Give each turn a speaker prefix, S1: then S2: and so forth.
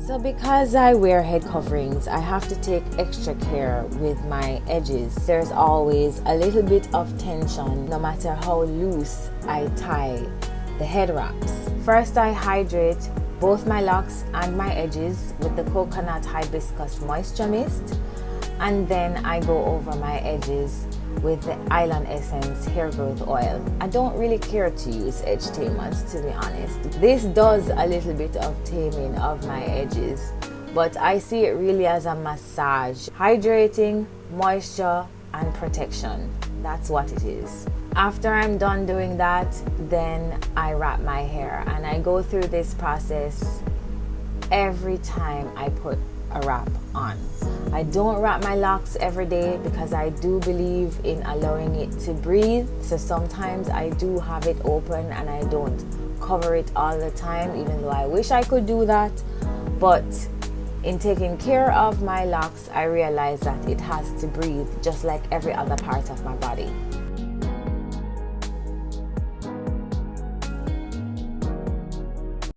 S1: So because I wear head coverings, I have to take extra care with my edges. There's always a little bit of tension no matter how loose I tie the head wraps. First, I hydrate both my locks and my edges with the coconut hibiscus moisture mist, and then I go over my edges with the Island Essence hair growth oil. I don't really care to use edge tamers, to be honest. This does a little bit of taming of my edges, but I see it really as a massage. Hydrating, moisture, and protection. That's what it is. After I'm done doing that, then I wrap my hair, and I go through this process every time I put a wrap on. I don't wrap my locks every day because I do believe in allowing it to breathe. So sometimes I do have it open and I don't cover it all the time, even though I wish I could do that. But in taking care of my locks, I realize that it has to breathe just like every other part of my body.